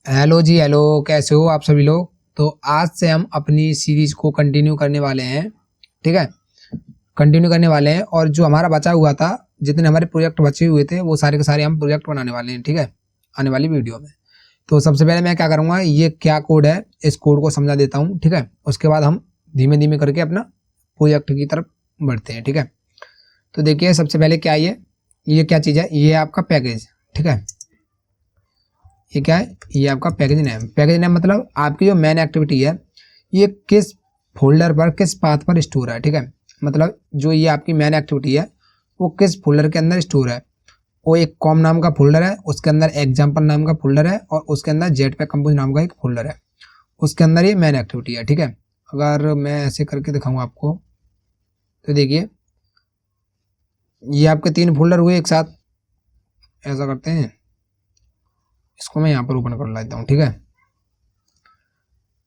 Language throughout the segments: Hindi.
हेलो जी, हेलो। कैसे हो आप सभी लोग। तो आज से हम अपनी सीरीज को कंटिन्यू करने वाले हैं। ठीक है, कंटिन्यू करने वाले हैं। और जो हमारा बचा हुआ था, जितने हमारे प्रोजेक्ट बचे हुए थे, वो सारे के सारे हम प्रोजेक्ट बनाने वाले हैं। ठीक है, आने वाली वीडियो में। तो सबसे पहले मैं क्या करूँगा, ये क्या कोड है, इस कोड को समझा देता हूँ। ठीक है, उसके बाद हम धीमे धीमे करके अपना प्रोजेक्ट की तरफ बढ़ते हैं। ठीक है, तो देखिए सबसे पहले क्या ये क्या चीज़ है, ये है आपका पैकेज। ठीक है, ये क्या है, ये आपका पैकेज नेम। पैकेज नेम मतलब आपकी जो मेन एक्टिविटी है, ये किस फोल्डर पर, किस पाथ पर स्टोर है। ठीक है, मतलब जो ये आपकी मेन एक्टिविटी है, वो किस फोल्डर के अंदर स्टोर है। वो एक कॉम नाम का फोल्डर है, उसके अंदर एग्जाम्पल नाम का फोल्डर है, और उसके अंदर जेटपैक कंपोज नाम का एक फोल्डर है। उसके अंदर ये मेन एक्टिविटी है। ठीक है, अगर मैं ऐसे करके दिखाऊँ आपको, तो देखिए ये आपके 3 फोल्डर हुए एक साथ। ऐसा करते हैं, इसको मैं यहाँ पर ओपन कर लेता हूँ। ठीक है,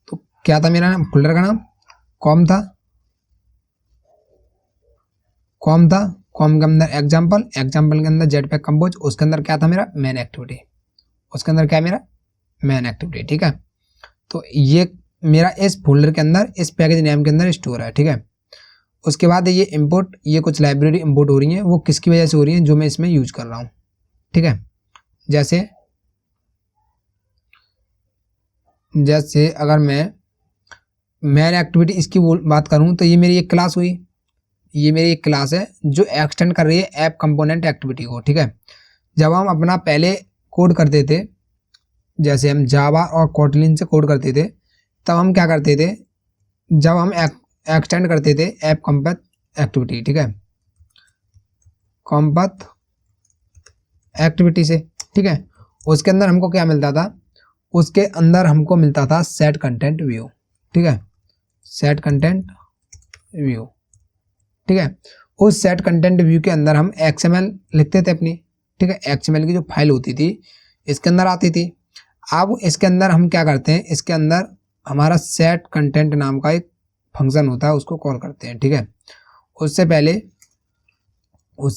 तो क्या था मेरा फोल्डर का नाम, कॉम था। कॉम के अंदर एग्जाम्पल, एग्जाम्पल के अंदर जेटपैक कंपोज, उसके अंदर क्या था मेरा मेन एक्टिविटी, उसके अंदर क्या मेरा मेन एक्टिविटी। ठीक है, तो ये मेरा इस फोल्डर के अंदर, इस पैकेज नेम के अंदर स्टोर है। ठीक है, उसके बाद ये इंपोर्ट, ये कुछ लाइब्रेरी इंपोर्ट हो रही है, वो किसकी वजह से हो रही है, जो मैं इसमें यूज कर रहा हूँ। ठीक है, जैसे जैसे अगर मैं मेन एक्टिविटी इसकी बात करूँ, तो ये मेरी एक क्लास हुई। ये मेरी एक क्लास है जो एक्सटेंड कर रही है ऐप कंपोनेंट एक्टिविटी को। ठीक है, जब हम अपना पहले कोड करते थे, जैसे हम जावा और कोटलिन से कोड करते थे, तब हम क्या करते थे, जब हम एक्सटेंड करते थे ऐप कंपैथ एक्टिविटी। ठीक है, कंपैथ एक्टिविटी से। ठीक है, उसके अंदर हमको क्या मिलता था, उसके अंदर हमको मिलता था सेट कंटेंट व्यू। ठीक है, सेट कंटेंट व्यू। ठीक है, उस सेट कंटेंट व्यू के अंदर हम XML लिखते थे अपनी। ठीक है, XML की जो फाइल होती थी इसके अंदर आती थी। अब इसके अंदर हम क्या करते हैं, इसके अंदर हमारा सेट कंटेंट नाम का एक फंक्शन होता है, उसको कॉल करते हैं। ठीक है, उससे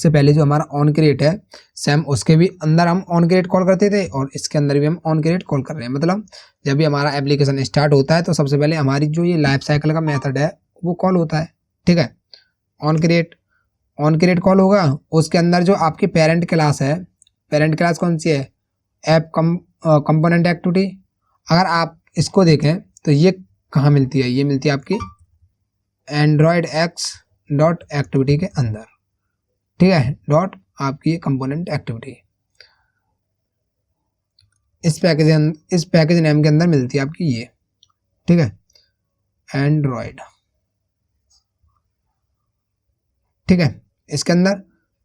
पहले जो हमारा ऑन क्रिएट है, सेम उसके भी अंदर हम ऑन क्रिएट कॉल करते थे, और इसके अंदर भी हम ऑन क्रिएट कॉल कर रहे हैं। मतलब जब भी हमारा एप्लीकेशन स्टार्ट होता है, तो सबसे पहले हमारी जो ये लाइफ साइकिल का मेथड है वो कॉल होता है। ठीक है, ऑन क्रिएट कॉल होगा। उसके अंदर जो आपकी पेरेंट क्लास है, पेरेंट क्लास कौन सी है, ऐप कंपोनेंट एक्टिविटी। अगर आप इसको देखें तो ये कहाँ मिलती है, ये मिलती है आपकी एंड्रॉयड एक्स डॉट एक्टिविटी के अंदर। ठीक है, डॉट आपकी कंपोनेंट एक्टिविटी इस पैकेज नेम के अंदर मिलती है आपकी ये। ठीक है, एंड्रॉयड। ठीक है, इसके अंदर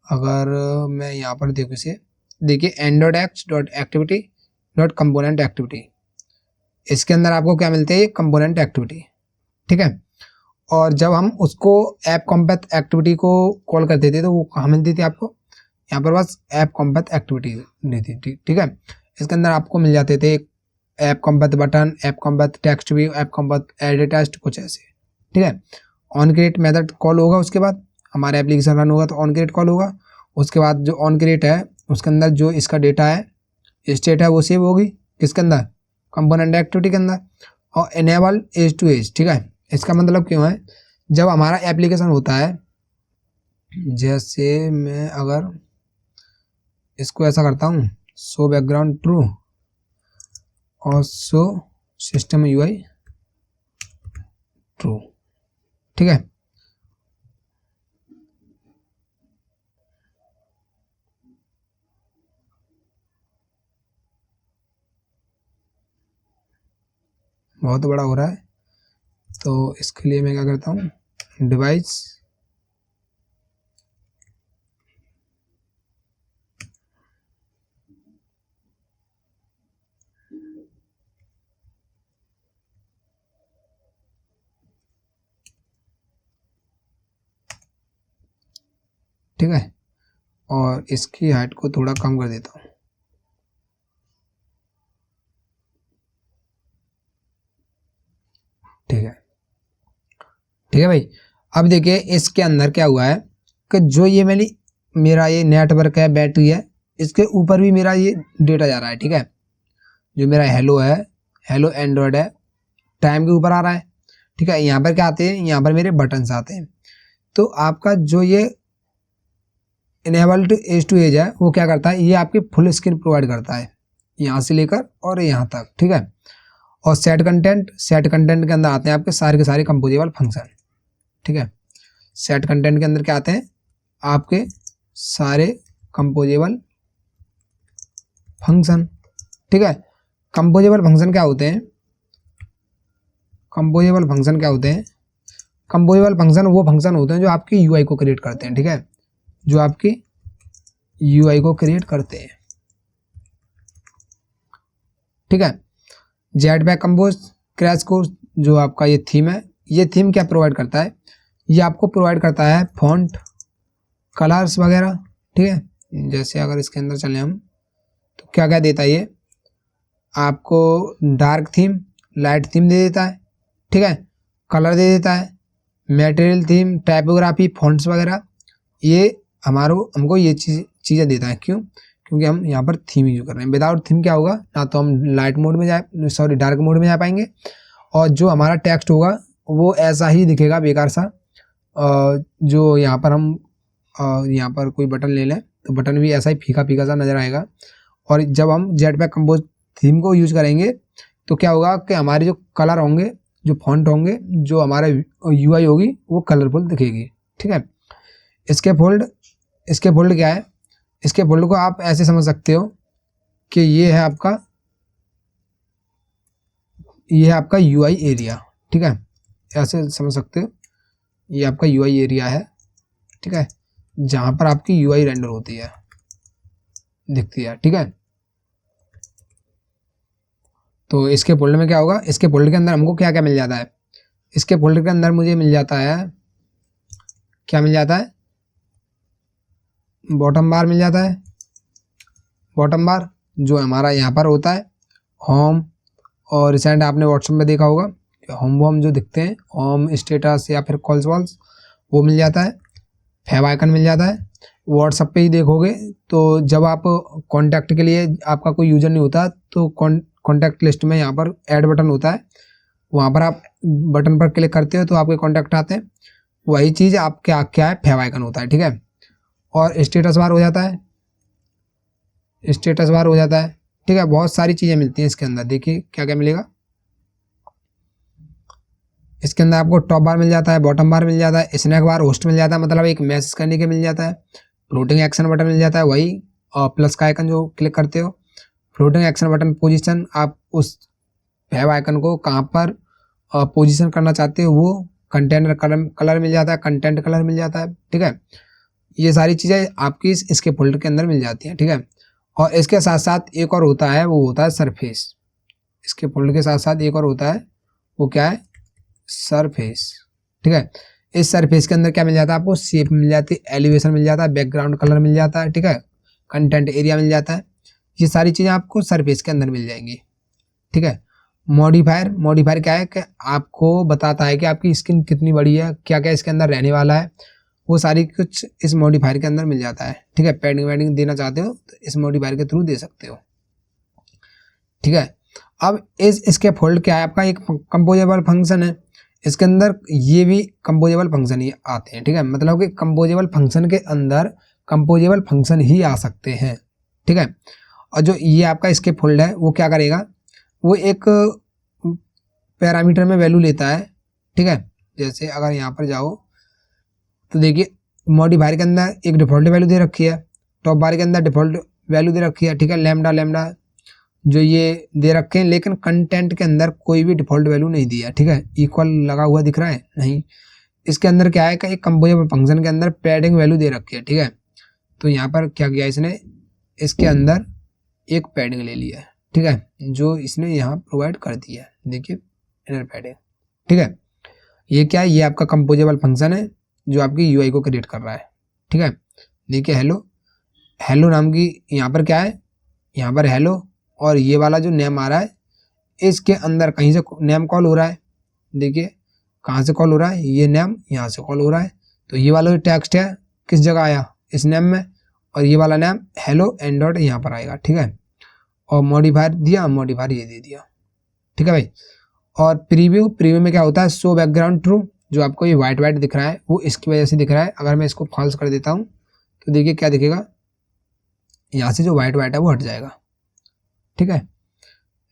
अगर मैं यहाँ पर देखूँ इसे, देखिए Android x dot activity dot component activity, इसके अंदर आपको क्या मिलते हैं, कंपोनेंट एक्टिविटी। ठीक है, और जब हम उसको ऐप कॉम्पैथ एक्टिविटी को कॉल करते थे, तो वो कहाँ मिलती थी आपको, यहाँ पर बस ऐप कॉम्पैथ एक्टिविटी मिलती थी। ठीक है, इसके अंदर आपको मिल जाते थे app compat button, app compat text view, app compat edit test, कुछ ऐसे। ठीक है, ऑन क्रिएट मेथड कॉल होगा, उसके बाद हमारा एप्लीकेशन रन होगा तो ऑन क्रिएट कॉल होगा। उसके बाद जो ऑन क्रिएट है, उसके अंदर जो इसका डेटा है, स्टेट है, वो सेव होगी किसके अंदर, कंपोनेंट एक्टिविटी के अंदर। और इनेबल एज टू एज। ठीक है, इसका मतलब क्यों है, जब हमारा एप्लीकेशन होता है, जैसे मैं अगर इसको ऐसा करता हूँ, शो बैकग्राउंड ट्रू और शो सिस्टम यूआई ट्रू। ठीक है, बहुत बड़ा हो रहा है, तो इसके लिए मैं क्या करता हूँ, डिवाइस ठीक है, और इसकी हाइट को थोड़ा कम कर देता हूँ। ठीक है भाई। अब देखिए इसके अंदर क्या हुआ है, कि जो ये मेरा ये नेटवर्क है, बैटरी है, इसके ऊपर भी मेरा ये डेटा जा रहा है। ठीक है, जो मेरा हेलो है, हेलो एंड्रॉयड है, टाइम के ऊपर आ रहा है। ठीक है, यहाँ पर क्या आते हैं, यहाँ पर मेरे बटन्स आते हैं। तो आपका जो ये इनेबल्ड एज टू एज है वो क्या करता है, ये आपकी फुल स्क्रीन प्रोवाइड करता है यहाँ से लेकर और यहाँ तक। ठीक है, और सेट कंटेंट के अंदर आते हैं आपके सारे के सारे कंपोजेबल फंक्शन। ठीक है, सेट कंटेंट के अंदर क्या आते हैं, आपके सारे कंपोजेबल फंक्शन। ठीक है, कंपोजेबल फंक्शन क्या होते हैं, कंपोजेबल फंक्शन क्या होते हैं, कंपोजेबल फंक्शन वो फंक्शन होते हैं जो आपकी यूआई को क्रिएट करते हैं। ठीक है, जो आपकी यूआई को क्रिएट करते हैं। ठीक है, जेटपैक कंपोज, क्रैश कोर्स, जो आपका ये थीम है, ये थीम क्या प्रोवाइड करता है, ये आपको प्रोवाइड करता है फॉन्ट, कलर्स वगैरह। ठीक है, जैसे अगर इसके अंदर चलें हम तो क्या क्या देता है, ये आपको डार्क थीम, लाइट थीम दे देता है। ठीक है, कलर दे देता है, मटेरियल थीम, टाइपोग्राफी, फॉन्ट्स वगैरह, ये हमको ये चीज़ें देता है। क्यों, क्योंकि हम यहाँ पर थीम यूज कर रहे हैं। विदाउट थीम क्या होगा, ना तो हम लाइट मोड में डार्क मोड में जा पाएंगे, और जो हमारा टेक्स्ट होगा वो ऐसा ही दिखेगा बेकार सा। जो यहाँ पर हम यहाँ पर कोई बटन ले लें तो बटन भी ऐसा ही फीका फीका सा नज़र आएगा। और जब हम जेटपैक कंपोज थीम को यूज करेंगे तो क्या होगा कि हमारे जो कलर होंगे, जो फॉन्ट होंगे, जो हमारा यूआई होगी वो कलरफुल दिखेगी। ठीक है, इसके फोल्ड क्या है, इसके फोल्ड को आप ऐसे समझ सकते हो कि ये है आपका यूआई एरिया। ठीक है, ऐसे समझ सकते हो, ये आपका यूआई एरिया है। ठीक है, जहाँ पर आपकी यूआई रेंडर होती है, दिखती है। ठीक है, तो इसके फोल्डर में क्या होगा, इसके फोल्डर के अंदर हमको क्या क्या मिल जाता है, इसके फोल्डर के अंदर मुझे मिल जाता है, क्या मिल जाता है, बॉटम बार मिल जाता है। बॉटम बार जो हमारा यहाँ पर होता है, होम, और रिसेंट आपने व्हाट्सएप में देखा होगा होम जो दिखते हैं, होम, स्टेटस या फिर कॉल्स वॉल्स, वो मिल जाता है। फेव आइकन मिल जाता है। व्हाट्सएप पे ही देखोगे तो जब आप कॉन्टैक्ट के लिए, आपका कोई यूजर नहीं होता तो कॉन्टैक्ट लिस्ट में यहाँ पर ऐड बटन होता है, वहाँ पर आप बटन पर क्लिक करते हो तो आपके कॉन्टैक्ट आते हैं। वही चीज़ आपके क्या है, फेव आइकन होता है। ठीक है, और स्टेटस बार हो जाता है, स्टेटस बार हो जाता है। ठीक है, बहुत सारी चीज़ें मिलती हैं इसके अंदर। देखिए क्या क्या मिलेगा, इसके अंदर आपको टॉप बार मिल जाता है, बॉटम बार मिल जाता है, स्नैक बार, होस्ट मिल जाता है, मतलब एक मैसेज करने के मिल जाता है, फ्लोटिंग एक्शन बटन मिल जाता है, वही और प्लस का आइकन जो क्लिक करते हो, फ्लोटिंग एक्शन बटन पोजीशन, आप उस फेव आइकन को कहाँ पर पोजीशन करना चाहते हो वो, कंटेंट कलर मिल जाता है, कंटेंट कलर मिल जाता है। ठीक है, ये सारी चीज़ें आपकी इसके फोल्डर के अंदर मिल जाती हैं। ठीक है, और इसके साथ साथ एक और होता है, वो होता है सरफेस। इसके फोल्डर के साथ साथ एक और होता है, वो क्या है, सरफेस। ठीक है, इस सरफेस के अंदर क्या मिल जाता है आपको, शेप मिल जाती है, एलिवेशन मिल जाता है, बैकग्राउंड कलर मिल जाता है। ठीक है, कंटेंट एरिया मिल जाता है, ये सारी चीज़ें आपको सरफेस के अंदर मिल जाएंगी। ठीक है, मॉडिफायर क्या है कि आपको बताता है कि आपकी स्किन कितनी बड़ी है, क्या क्या इसके अंदर रहने वाला है, वो सारी कुछ इस मॉडिफायर के अंदर मिल जाता है। ठीक है, पैडिंग वैडिंग देना चाहते हो तो इस मॉडिफायर के थ्रू दे सकते हो। ठीक है, अब इसके फोल्ड क्या है, आपका एक कंपोजेबल फंक्शन है, इसके अंदर ये भी कंपोजेबल फंक्शन ही आते हैं। ठीक है, मतलब कि कंपोजेबल फंक्शन के अंदर कंपोजेबल फंक्शन ही आ सकते हैं। ठीक है, और जो ये आपका इसके फोल्ड है वो क्या करेगा, वो एक पैरामीटर में वैल्यू लेता है। ठीक है, जैसे अगर यहाँ पर जाओ तो देखिए मॉडिफायर के अंदर एक डिफ़ॉल्ट वैल्यू दे रखी है, टॉप बार के अंदर डिफ़ॉल्ट वैल्यू दे रखी है। ठीक है, लैम्डा जो ये दे रखे हैं, लेकिन कंटेंट के अंदर कोई भी डिफ़ॉल्ट वैल्यू नहीं दिया। ठीक है, इक्वल लगा हुआ दिख रहा है, नहीं। इसके अंदर क्या है कि एक कंपोजेबल फंक्शन के अंदर पैडिंग वैल्यू दे रखी है। ठीक है, तो यहाँ पर क्या किया इसने, इसके अंदर एक पैडिंग ले लिया है। ठीक है, जो इसने यहाँ प्रोवाइड कर दिया है, देखिए इनर पैडिंग। ठीक है, ये क्या है, ये आपका कंपोजेबल फंक्शन है जो आपकी यूआई को क्रिएट कर रहा है। ठीक है, देखिए हेलो नाम की यहाँ पर क्या है, यहाँ पर हेलो, और ये वाला जो नेम आ रहा है इसके अंदर कहीं से नेम कॉल हो रहा है। देखिए कहाँ से कॉल हो रहा है, ये नेम यहाँ से कॉल हो रहा है। तो ये वाला जो टेक्स्ट है किस जगह आया, इस नेम में, और ये वाला नेम हेलो एंड डॉट यहाँ पर आएगा। ठीक है, और मॉडिफायर दिया, मॉडिफायर ये दे दिया, ठीक है भाई। और प्रीव्यू में क्या होता है, शो बैकग्राउंड ट्रू, जो आपको ये वाइट वाइट दिख रहा है वो इसकी वजह से दिख रहा है। अगर मैं इसको फॉल्स कर देता हूँ तो देखिए क्या दिखेगा, यहाँ से जो वाइट वाइट है वो हट जाएगा, ठीक है।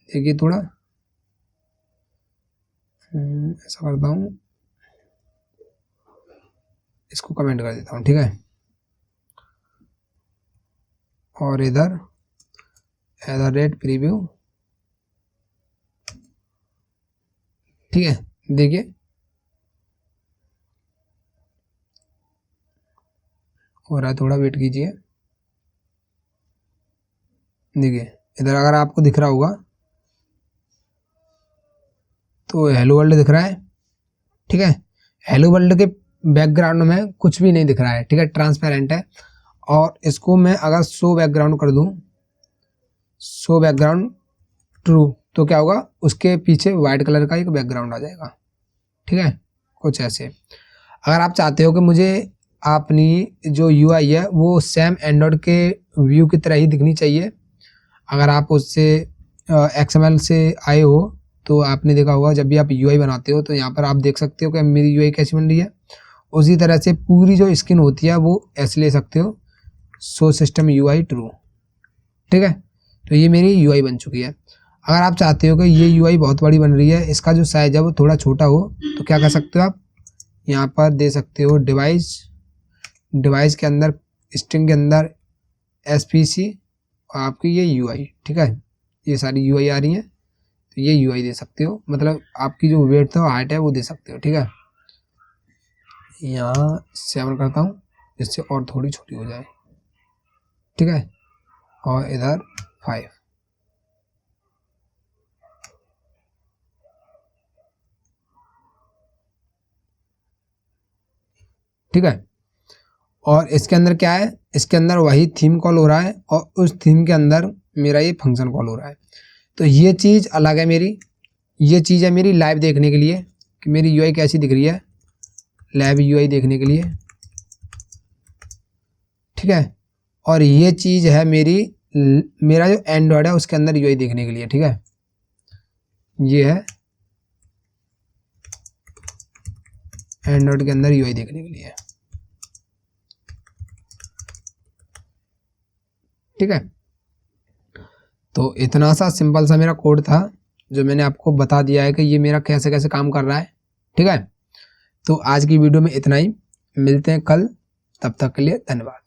देखिए थोड़ा ऐसा करता हूँ, इसको कमेंट कर देता हूँ, ठीक है। और इधर रेट प्रीव्यू, ठीक है। देखिए हो रहा है, थोड़ा वेट कीजिए। देखिए इधर अगर आपको दिख रहा होगा तो हेलो वर्ल्ड दिख रहा है, ठीक है। हेलो वर्ल्ड के बैकग्राउंड में कुछ भी नहीं दिख रहा है, ठीक है, ट्रांसपेरेंट है। और इसको मैं अगर शो बैकग्राउंड कर दूं, शो बैकग्राउंड ट्रू, तो क्या होगा, उसके पीछे वाइट कलर का एक बैकग्राउंड आ जाएगा, ठीक है, कुछ ऐसे। अगर आप चाहते हो कि मुझे अपनी जो यूआई है वो सेम एंड्रॉयड के व्यू की तरह ही दिखनी चाहिए, अगर आप उससे XML से आए हो तो आपने देखा होगा जब भी आप यूआई बनाते हो तो यहाँ पर आप देख सकते हो कि मेरी यूआई कैसी बन रही है। उसी तरह से पूरी जो स्क्रीन होती है वो ऐसे ले सकते हो, शो सिस्टम यूआई ट्रू, ठीक है। तो ये मेरी यूआई बन चुकी है। अगर आप चाहते हो कि ये यूआई बहुत बड़ी बन रही है, इसका जो साइज है वो थोड़ा छोटा हो, तो क्या कर सकते हो, आप यहाँ पर दे सकते हो डिवाइस के अंदर, स्ट्रिंग के अंदर SPC, आपकी ये यूआई, ठीक है, ये सारी यूआई आ रही हैं, तो ये यूआई दे सकते हो, मतलब आपकी जो वेट है हाइट है वो दे सकते हो, ठीक है। यहाँ 7 करता हूँ जिससे और थोड़ी छोटी हो जाए, ठीक है। और इधर 5, ठीक है। और इसके अंदर क्या है, इसके अंदर वही थीम कॉल हो रहा है और उस थीम के अंदर मेरा ये फंक्शन कॉल हो रहा है। तो ये चीज़ अलग है मेरी, ये चीज़ है मेरी लाइव देखने के लिए कि मेरी यूआई कैसी दिख रही है, लाइव यूआई देखने के लिए, ठीक है। और ये चीज़ है मेरा जो एंड्रॉयड है उसके अंदर यूआई देखने के लिए, ठीक है। ये है एंड्रॉयड के अंदर यूआई देखने के लिए, ठीक है। तो इतना सा सिंपल सा मेरा कोड था जो मैंने आपको बता दिया है कि ये मेरा कैसे कैसे काम कर रहा है, ठीक है। तो आज की वीडियो में इतना ही, मिलते हैं कल, तब तक के लिए धन्यवाद।